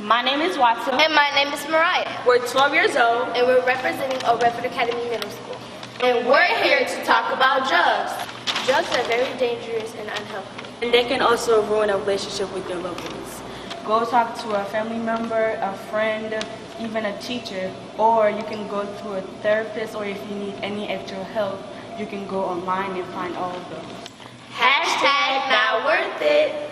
My name is Watson. And my name is Mariah. We're 12 years old. And we're representing Old Redford Academy Middle School. And we're here to talk about drugs. Drugs are very dangerous and unhealthy. And they can also ruin a relationship with your loved ones. Go talk to a family member, a friend, even a teacher, or you can go to a therapist, or if you need any extra help, you can go online and find all of them. Hashtag not worth it.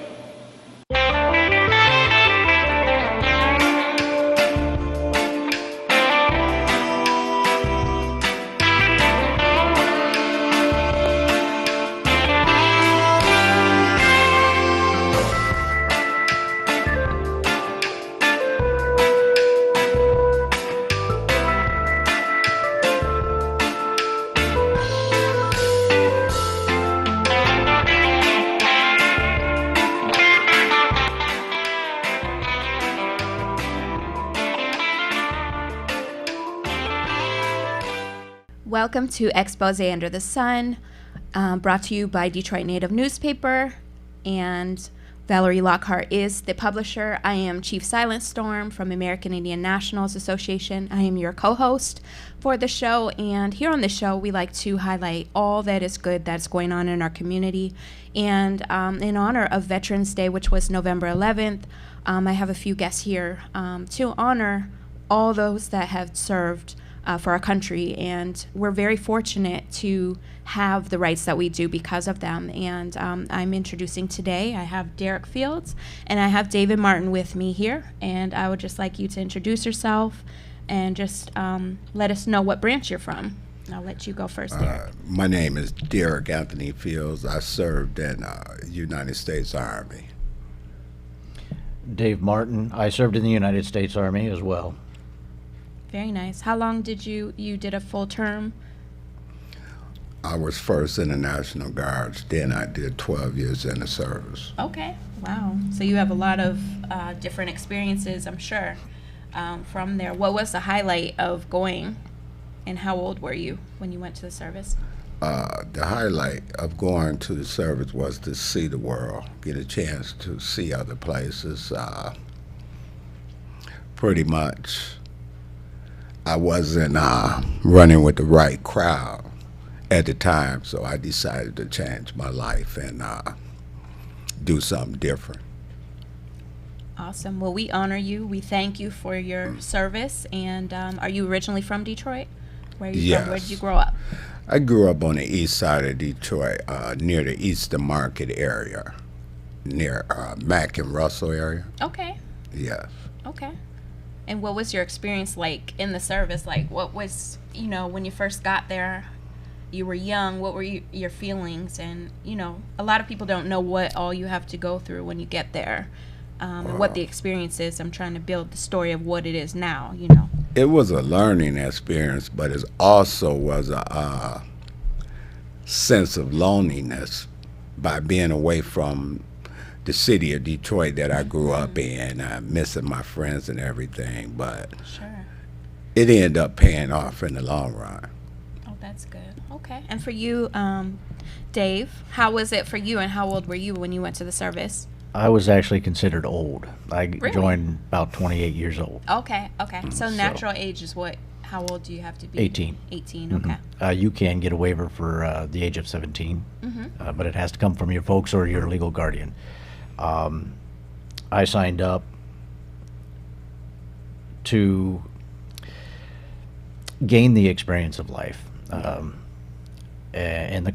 Welcome to Expose Under the Sun, brought to you by Detroit Native Newspaper, and Valerie Lockhart is the publisher. I am Chief Silent Storm from American Indian Nationals Association. I am your co-host for the show, and here on the show we like to highlight all that is good that's going on in our community. And in honor of Veterans Day, which was November 11th, I have a few guests here to honor all those that have served for our country, and we're very fortunate to have the rights that we do because of them. And I'm introducing today, I have Derek Fields and I have David Martin with me here, and I would just like you to introduce yourself and just let us know what branch you're from. I'll let you go first, Derek. My name is Derek Anthony Fields. I served in United States Army. Dave Martin. I served in the United States Army as well. Very nice. How long did you did a full term? I was first in the National Guards, then I did 12 years in the service. Okay, wow. So you have a lot of different experiences, I'm sure, from there. What was the highlight of going, and how old were you when you went to the service? The highlight of going to the service was to see the world, get a chance to see other places. Pretty much, I wasn't running with the right crowd at the time, so I decided to change my life and do something different. Awesome. Well, we honor you. We thank you for your service. And are you originally from Detroit? Where are you from? Where did you grow up? I grew up on the east side of Detroit, near the Eastern Market area, near Mack and Russell area. Okay. Yes. Okay. And what was your experience like in the service? Like, what was, when you first got there, you were young, what were your feelings? And, a lot of people don't know what all you have to go through when you get there, and what the experience is. I'm trying to build the story of what it is now, It was a learning experience, but it also was a sense of loneliness by being away from the city of Detroit that I grew up in, missing my friends and everything, but sure, it ended up paying off in the long run. Oh, that's good. Okay. And for you, Dave, how was it for you, and how old were you when you went to the service? I was actually considered old. I Really? joined about 28 years old. Okay. So natural age is what? How old do you have to be? 18. 18, Mhm. okay. You can get a waiver for the age of 17, but it has to come from your folks or your legal guardian. I signed up to gain the experience of life and the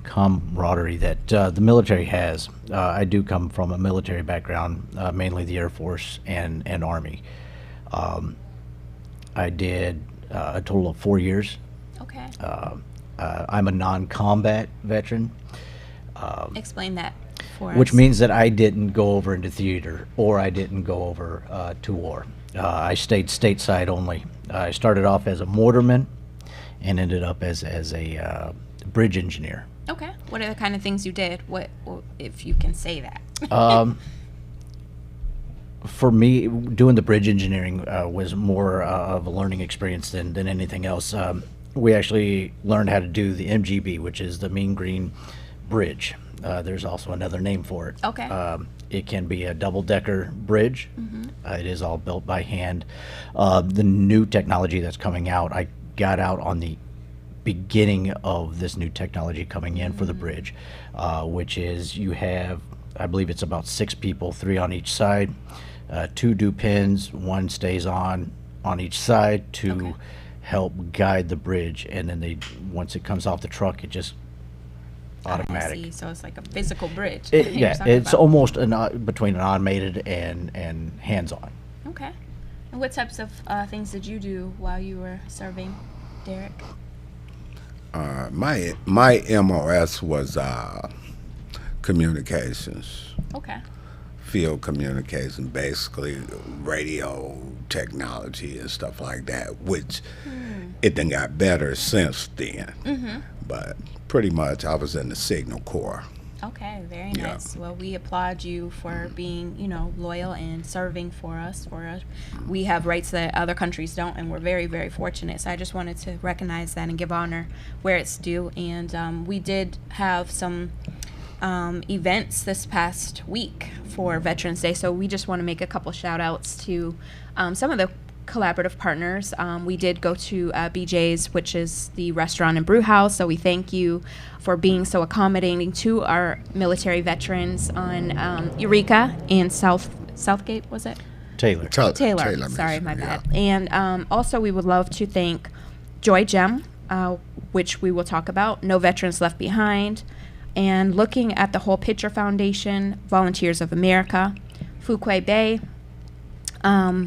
camaraderie that the military has. I do come from a military background, mainly the Air Force and Army. I did a total of 4 years. Okay. I'm a non-combat veteran. Explain that for Which us. means that I didn't go over into theater, or I didn't go over to war. I stayed stateside only. I started off as a mortarman and ended up as a bridge engineer. Okay. What are the kind of things you did? What if you can say that? For me, doing the bridge engineering was more of a learning experience than anything else. We actually learned how to do the MGB, which is the Mean Green Bridge. There's also another name for it. Okay. It can be a double-decker bridge. It is all built by hand. The new technology that's coming out, I got out on the beginning of this new technology coming in for the bridge, which is you have, I believe it's about 6 people, 3 on each side, 2 do pins, 1 stays on each side to help guide the bridge, and then once it comes off the truck, it just automatic. I see. So it's like a physical bridge. Yeah, it's almost between an automated and hands-on. Okay. And what types of things did you do while you were serving, Derek? My MOS was communications, Okay. field communication, basically radio technology and stuff like that, which it then got better since then. But pretty much I was in the Signal Corps. Okay, very Yeah. nice. Well, we applaud you for being, loyal and serving for us. We have rights that other countries don't, and we're very, very fortunate. So I just wanted to recognize that and give honor where it's due. And we did have some events this past week for Veterans Day. So we just want to make a couple shout outs to some of the collaborative partners. We did go to BJ's, which is the restaurant and brew house. So we thank you for being so accommodating to our military veterans on Eureka and Southgate, was it? Taylor. Taylor. Sorry, my bad. And also, we would love to thank Joy Gem, which we will talk about, No Veterans Left Behind, and looking at the Whole Picture Foundation, Volunteers of America, Fuquay Bay,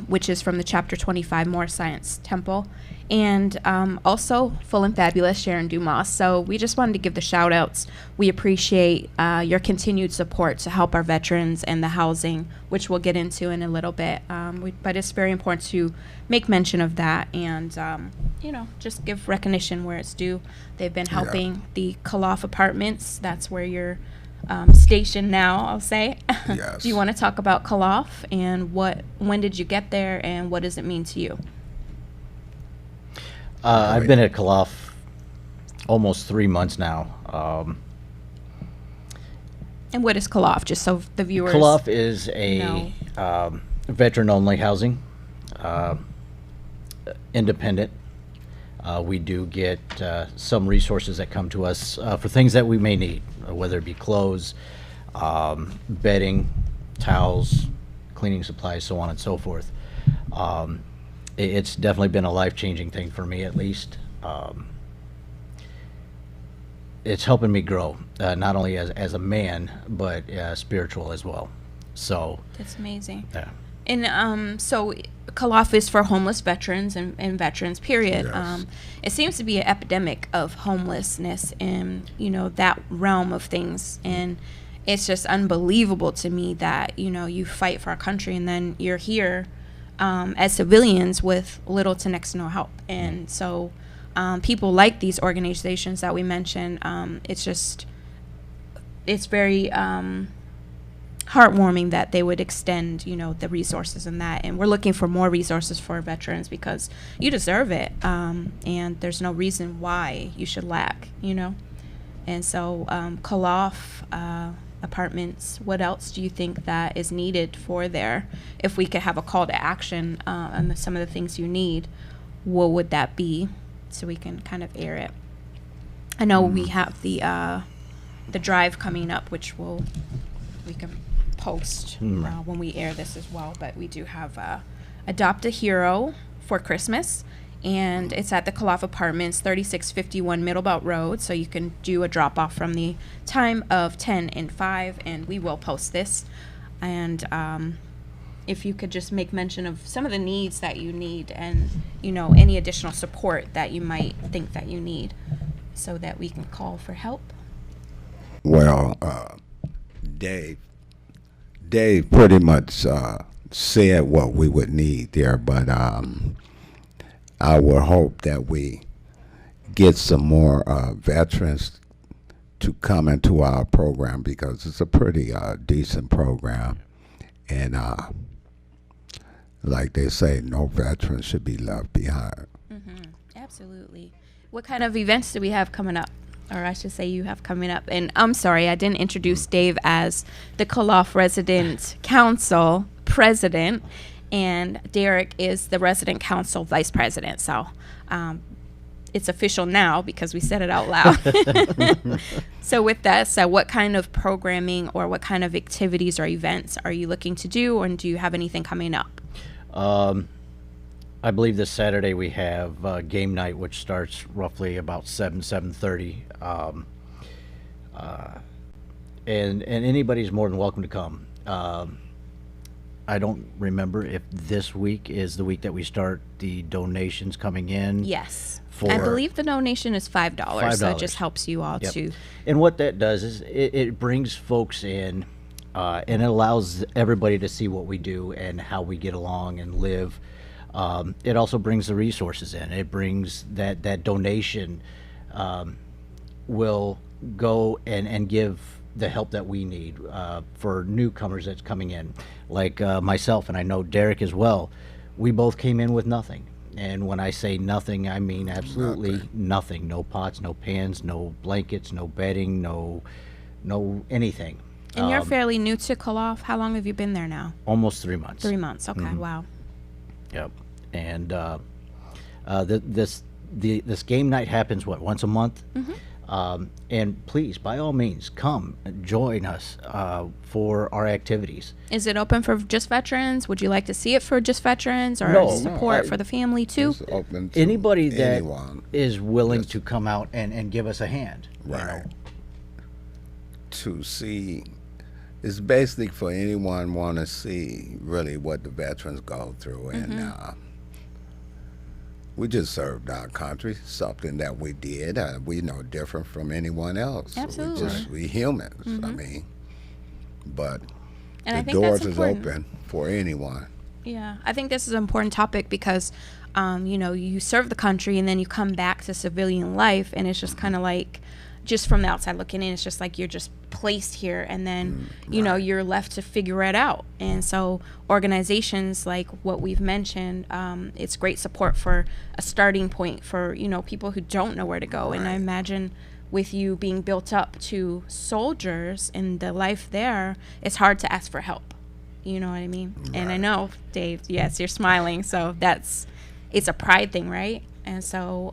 which is from the Chapter 25 Moore Science Temple, and also Full and Fabulous, Sharon Dumas. So we just wanted to give the shout outs. We appreciate your continued support to help our veterans and the housing, which we'll get into in a little bit. But it's very important to make mention of that and, just give recognition where it's due. They've been helping the Kalof Apartments. That's where you're stationed now, I'll say. Yes. Do you want to talk about Kalof and when did you get there and what does it mean to you? I've been at Kalof almost 3 months now. And what is Kalof, just so the viewers Kalof is know. a veteran-only housing, independent. We do get some resources that come to us for things that we may need, whether it be clothes, bedding, towels, cleaning supplies, so on and so forth. It's definitely been a life-changing thing for me, at least. It's helping me grow, not only as a man, but spiritual as well. So, That's amazing. yeah. And so Kalof is for homeless veterans and veterans, period. Yes. It seems to be an epidemic of homelessness in, that realm of things. And it's just unbelievable to me that, you fight for our country and then you're here as civilians with little to next to no help. And so people like these organizations that we mentioned, it's very heartwarming that they would extend, the resources and that. And we're looking for more resources for veterans because you deserve it. And there's no reason why you should lack, And so Kalof Apartments, what else do you think that is needed for there? If we could have a call to action on some of the things you need, what would that be? So we can kind of air it. I know we have the drive coming up, which we can post when we air this as well. But we do have Adopt a Hero for Christmas, and it's at the Kalof Apartments, 3651 Middlebelt Road. So you can do a drop off from the time of 10 and 5, and we will post this. And if you could just make mention of some of the needs that you need, and any additional support that you might think that you need, so that we can call for help. Well, Dave pretty much said what we would need there, but I would hope that we get some more veterans to come into our program because it's a pretty decent program, and like they say, no veteran should be left behind. Absolutely. What kind of events do we have coming up? or I should say you have coming up. And I'm sorry, I didn't introduce Dave as the Koloff Resident Council President, and Derek is the Resident Council Vice President. So it's official now because we said it out loud. So with that said, what kind of programming or what kind of activities or events are you looking to do, and do you have anything coming up? I believe this Saturday we have game night, which starts roughly about 7:30. And anybody's more than welcome to come. I don't remember if this week is the week that we start the donations coming in. Yes. For I believe the donation is $5, so it just $5. helps you all Yep. to. And what that does is it brings folks in, and it allows everybody to see what we do and how we get along and live. It also brings the resources in. It brings that donation will go and give the help that we need for newcomers that's coming in, like myself, and I know Derek as well. We both came in with nothing. And when I say nothing, I mean absolutely nothing. No pots, no pans, no blankets, no bedding, no anything. And you're fairly new to Koloff. How long have you been there now? Almost 3 months. 3 months. Okay. Wow. Yep. And this game night happens once a month. And please, by all means, come and join us for our activities. Is it open for just veterans? Would you like to see it for just veterans, or No. support for the family too? It's open to Anybody that anyone is willing to come out and give us a hand. you Right. know. to see. It's basically for anyone want to see really what the veterans go through, and we just served our country, something that we did. We no different from anyone else. Absolutely. We humans. I mean, but And I the think that's doors is important. open for anyone. Yeah, I think this is an important topic because, you serve the country and then you come back to civilian life, and it's just kind of like, just from the outside looking in, it's just like you're just placed here, and then you're left to figure it out. And so organizations like what we've mentioned, it's great support for a starting point for people who don't know where to go. And I imagine with you being built up to soldiers and the life there, it's hard to ask for help. You know what I mean? And I know, Dave, yes, you're smiling, so it's a pride thing, right? And so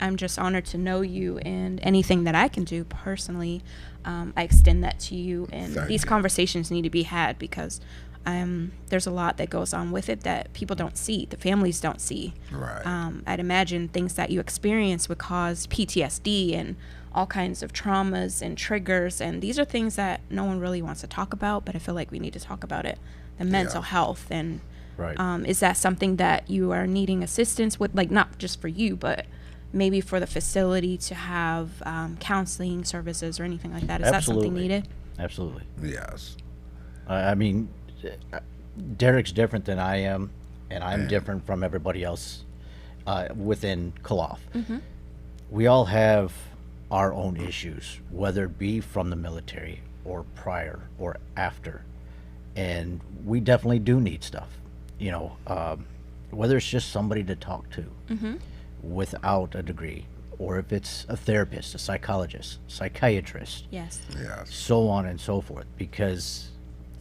I'm just honored to know you, and anything that I can do personally, I extend that to you. And Thank these you. conversations need to be had because there's a lot that goes on with it that people don't see, the families don't see. Right. I'd imagine things that you experience would cause PTSD and all kinds of traumas and triggers, and these are things that no one really wants to talk about, but I feel like we need to talk about it. The mental health, and Right. is that something that you are needing assistance with, like not just for you, but maybe for the facility to have counseling services or anything like that? Is that something Absolutely. needed? Absolutely. Yes. I mean, Derek's different than I am, and I'm different from everybody else within Koloff. We all have our own issues, whether it be from the military or prior or after. And we definitely do need stuff, whether it's just somebody to talk to without a degree, or if it's a therapist, a psychologist, psychiatrist, Yes. Yes. so on and so forth. Because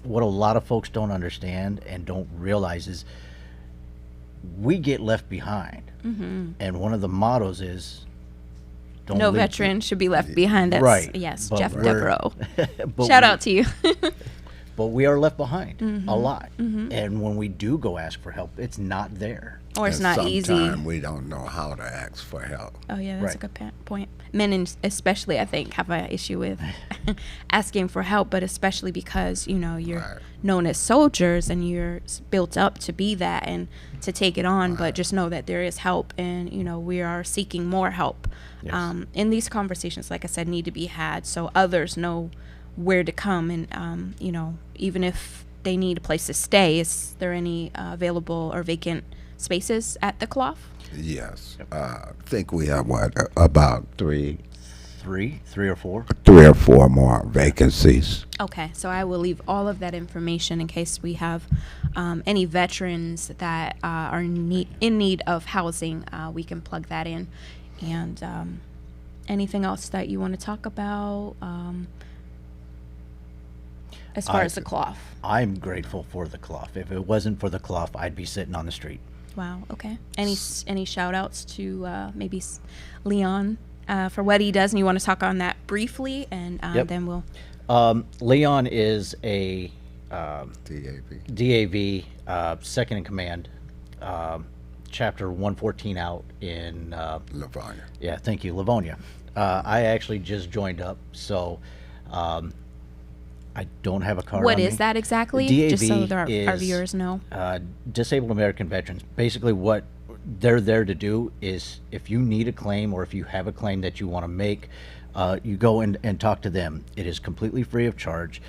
what a lot of folks don't understand and don't realize is we get left behind. And one of the mottos is don't No leave- veteran should be left behind. That's Right, yes, but Jeff we're- Devereaux. but Shout we- out to you. But we are left behind a lot. And when we do go ask for help, it's not there. Or it's And not easy. sometimes we don't know how to ask for help. Oh yeah, that's a Right. good point. Men, especially, I think, have an issue with asking for help, but especially because you're Right. known as soldiers and you're built up to be that and to take it on. But just know that there is help, and we are seeking more help. Yes. And these conversations, like I said, need to be had so others know where to come, and even if they need a place to stay, is there any available or vacant spaces at the Koloff? Yes. I think we have about three Three or four. or four more vacancies. Okay, so I will leave all of that information in case we have any veterans that are in need of housing. We can plug that in, and Anything else that you want to talk about as far as the cloth? I'm grateful for the cloth. If it wasn't for the cloth, I'd be sitting on the street. Wow. Okay. Any shout outs to maybe Leon for what he does, and you want to talk on that briefly, and Yep. then we'll. Leon is a DAV. DAV, second in command, chapter 114 out in, Livonia. yeah, thank you, Livonia. I actually just joined up, so I don't have a card What on is me. that exactly? DAV Just so our is, viewers know. Disabled American Veterans. Basically, what they're there to do is if you need a claim or if you have a claim that you want to make, you go and talk to them. It is completely free of charge.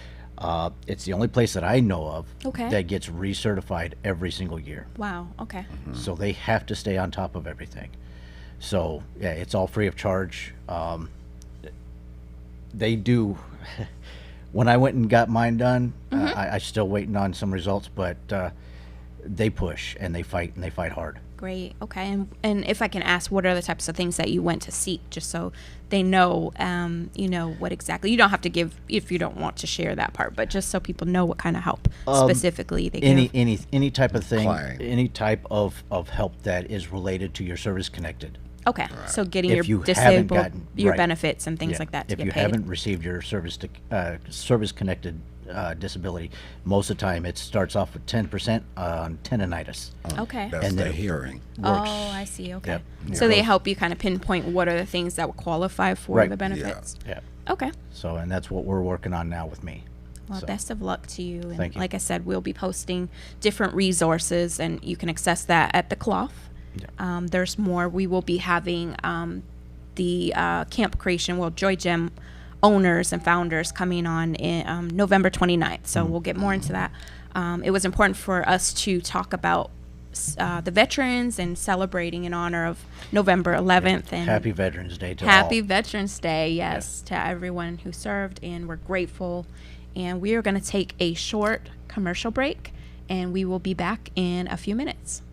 It's the only place that I know of Okay. that gets recertified every single year. Wow. Okay. So they have to stay on top of everything. So yeah, it's all free of charge. They do. When I went and got mine done, I still waiting on some results, but they push and they fight hard. Great. Okay. And if I can ask, what are the types of things that you went to seek, just so they know, what exactly? You don't have to give if you don't want to share that part, but just so people know what kind of help specifically they give. Any type of thing, Claim. any type of help that is related to your service connected. Okay. So getting If your you haven't disabled, gotten- your right. benefits and things Yeah. like that to If get you paid. haven't received your service connected disability, most of the time it starts off with 10% on tendonitis. Okay. That's And the then- hearing. Oh, I see. Okay. Yep. So they help you kind of pinpoint what are the things that would qualify for Right. the benefits. Yeah. Okay. So, and that's what we're working on now with me. Well, So, best of luck to you. And Thank you. like I said, we'll be posting different resources, and you can access that at the cloth. Yeah. There's more. We will be having the Camp Creation, Joy Gym owners and founders coming on in November 29th. So we'll get more into that. It was important for us to talk about the veterans and celebrating in honor of November 11th. And Happy Veterans Day to all. Happy Veterans Day, yes, to everyone who served, and we're grateful. And we are going to take a short commercial break, and we will be back in a few minutes.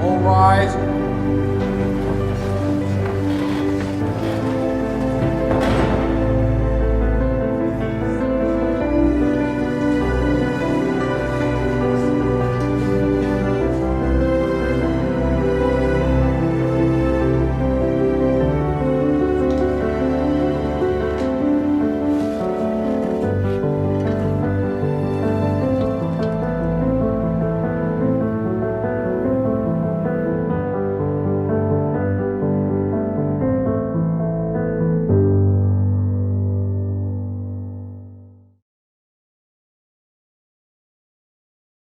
All rise.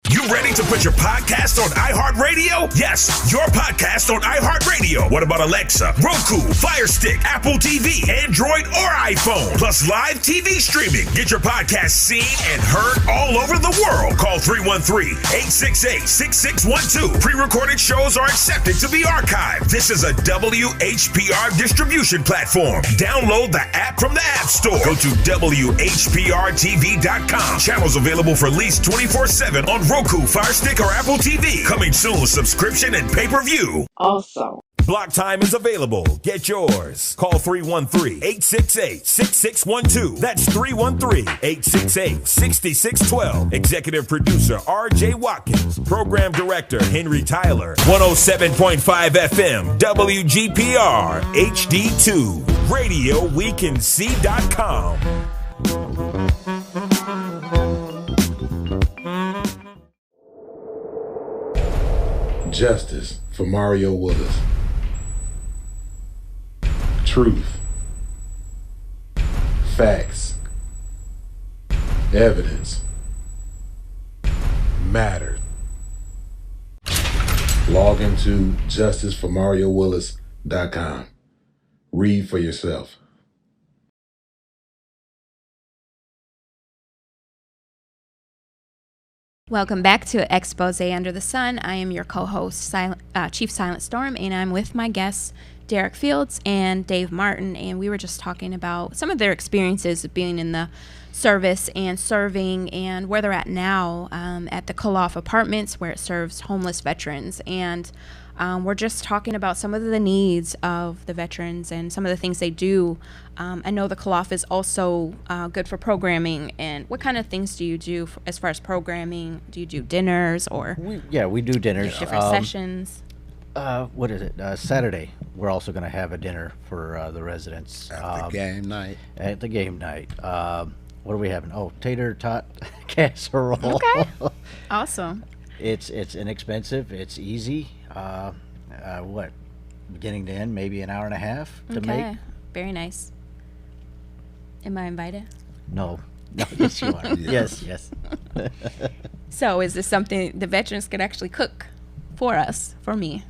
You ready to put your podcast on iHeartRadio? Yes, your podcast on iHeartRadio. What about Alexa, Roku, Fire Stick, Apple TV, Android, or iPhone? Plus live TV streaming. Get your podcast seen and heard all over the world. Call 313-868-6612. Pre-recorded shows are accepted to be archived. This is a WHPR distribution platform. Download the app from the App Store. Go to WHPRTV.com. Channels available for lease 24/7 on Roku, Fire Stick, or Apple TV. Coming soon, subscription and pay-per-view. Also, Block time is available. Get yours. Call 313-868-6612. That's 313-868-6612. Executive producer R.J. Watkins. Program director Henry Tyler. 107.5 FM WGPR HD2. RadioWeCanSee.com. Justice for Mario Willis. Truth. Facts. Evidence. Matter. Log into justiceformariowillis.com. Read for yourself. Welcome back to Expose Under the Sun. I am your co-host, Chief Silent Storm, and I'm with my guests, Derek Fields and Dave Martin, and we were just talking about some of their experiences of being in the service and serving and where they're at now at the Koloff Apartments, where it serves homeless veterans. And we're just talking about some of the needs of the veterans and some of the things they do. I know the Koloff is also good for programming. And what kind of things do you do as far as programming? Do you do dinners or We do dinners. different sessions? What is it? Saturday, we're also going to have a dinner for the residents. At the game night. At the game night. What are we having? Oh, tater tot casserole. Okay. Awesome. It's inexpensive. It's easy. Beginning to end, maybe an hour and a half to make. Very nice. Am I invited? No, yes you are. Yes. So is this something the veterans could actually cook for us, for me?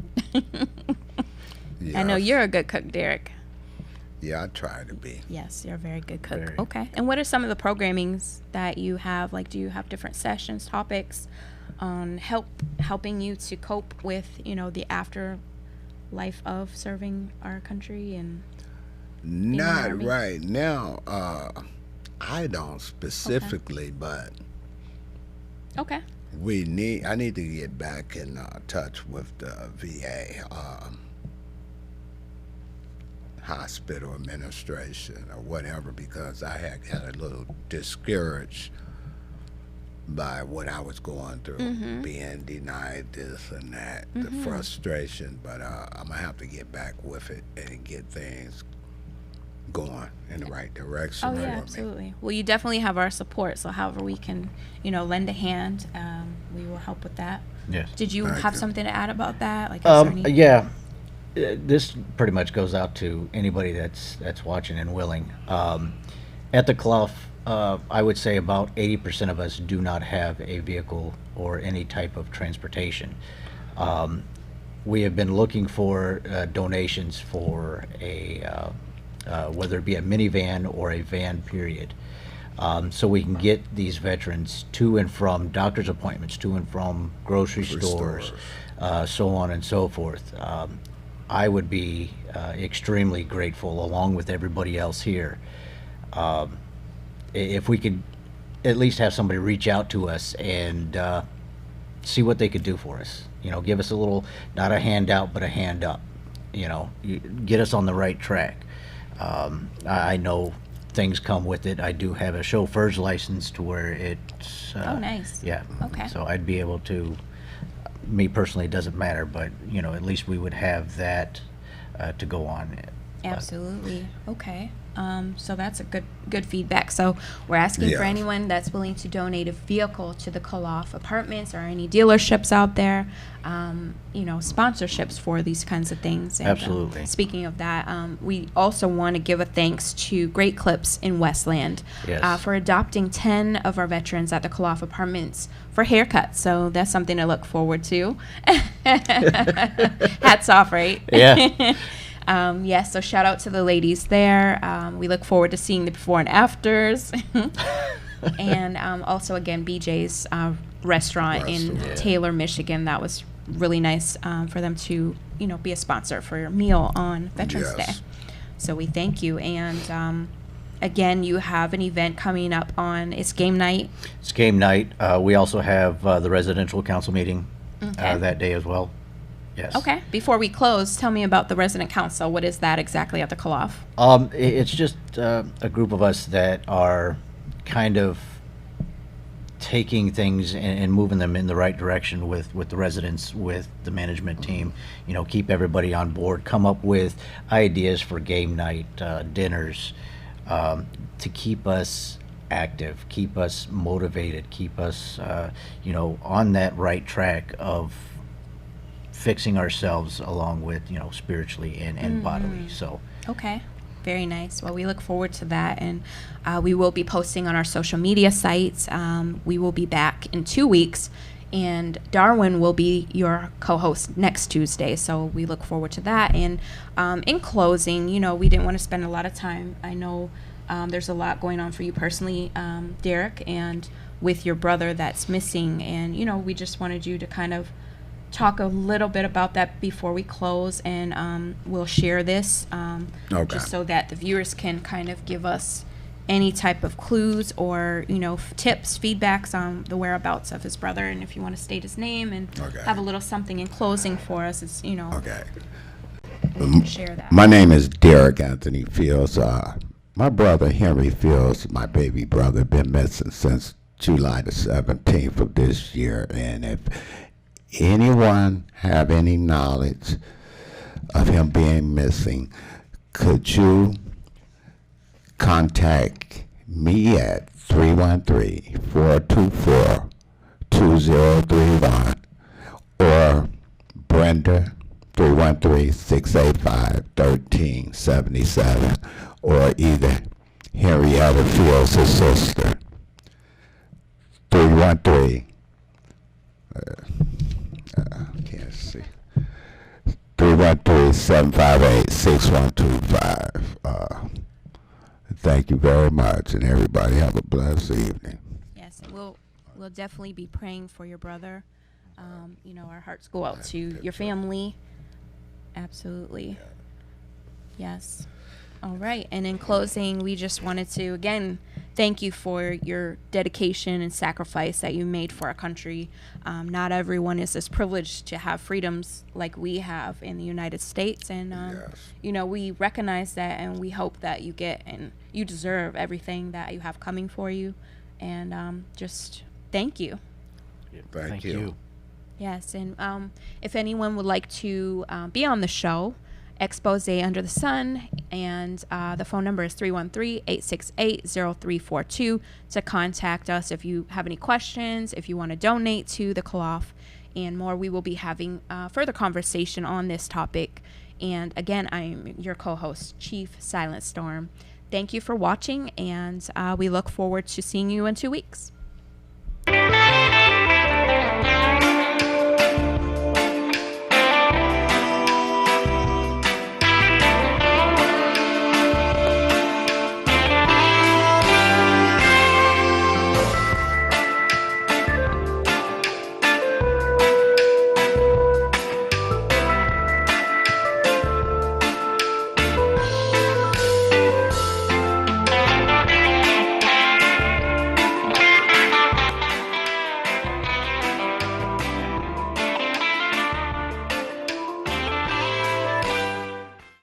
I know you're a good cook, Derek. Yeah, I try to be. Yes, you're a very good cook. Very. Okay. And what are some of the programmings that you have? Like, do you have different sessions, topics on helping you to cope with, the afterlife of serving our country and Not Army? right now. I don't specifically, but okay. I need to get back in touch with the VA hospital administration or whatever, because I had got a little discouraged by what I was going through, being denied this and that, the frustration. But I'm gonna have to get back with it and get things going in the right direction. Oh yeah, for me. absolutely. Well, you definitely have our support. So however we can, lend a hand, we will help with that. Yes. Did you Thank have you. something to add about that? Like, is there any- Yeah. This pretty much goes out to anybody that's watching and willing. At the Koloff, I would say about 80% of us do not have a vehicle or any type of transportation. We have been looking for donations for whether it be a minivan or a van, period, so we can get these veterans to and from doctor's appointments, to and from grocery stores, so on and so forth. I would be extremely grateful, along with everybody else here, if we could at least have somebody reach out to us and see what they could do for us. Give us a little, not a handout, but a hand up. Get us on the right track. I know things come with it. I do have a chauffeur's license to where it's... Oh, nice. Yeah. Okay. So I'd be able to, me personally, it doesn't matter, but, at least we would have that to go on. Absolutely. Okay. So that's a good feedback. So we're asking for Yeah. anyone that's willing to donate a vehicle to the Koloff Apartments or any dealerships out there, sponsorships for these kinds of things. And, Absolutely. Speaking of that, we also want to give a thanks to Great Clips in Westland Yes. for adopting 10 of our veterans at the Koloff Apartments for haircuts. So that's something to look forward to. Hats off, right? Yeah. Yes, so shout out to the ladies there. We look forward to seeing the before and afters. And also, again, BJ's restaurant in Taylor, Michigan. That was really nice for them to, be a sponsor for your meal on Veterans Yes. Day. So we thank you. And again, you have an event coming up it's game night. It's game night. We also have the residential council meeting Okay. that day as well. Yes. Okay. Before we close, tell me about the resident council. What is that exactly at the Koloff? It's just a group of us that are kind of taking things and moving them in the right direction with the residents, with the management team. Keep everybody on board, come up with ideas for game night, dinners, to keep us active, keep us motivated, keep us, on that right track of fixing ourselves along with, spiritually and bodily. So. Okay. Very nice. Well, we look forward to that, and we will be posting on our social media sites. We will be back in 2 weeks, and Darwin will be your co-host next Tuesday, so we look forward to that. And in closing, we didn't want to spend a lot of time. I know there's a lot going on for you personally, Derek, and with your brother that's missing, and, we just wanted you to kind of talk a little bit about that before we close, and we'll share this just so that the viewers can kind of give us any type of clues or tips, feedbacks on the whereabouts of his brother, and if you want to state his name and have a little something in closing for us, it's Okay. share that. My name is Derek Anthony Fields. My brother Henry Fields, my baby brother, been missing since July the 17th of this year, and if anyone have any knowledge of him being missing, could you contact me at 313-424-2031 or Brenda 313-685-1377, or either Henrietta Fields, his sister, 313 can't see. 313-758-6125. Thank you very much, and everybody have a blessed evening. Yes, and we'll definitely be praying for your brother. Our hearts go out to your family. Absolutely. Yes. All right. And in closing, we just wanted to, again, thank you for your dedication and sacrifice that you made for our country. Not everyone is as privileged to have freedoms like we have in the United States. And, we recognize that, and we hope that you get and you deserve everything that you have coming for you. And just thank you. Thank you. Yes. And if anyone would like to be on the show, Expose Under the Sun, and the phone number is 313-868-0342 to contact us if you have any questions, if you want to donate to the Koloff and more. We will be having further conversation on this topic. And again, I'm your co-host, Chief Silent Storm. Thank you for watching, and we look forward to seeing you in 2 weeks.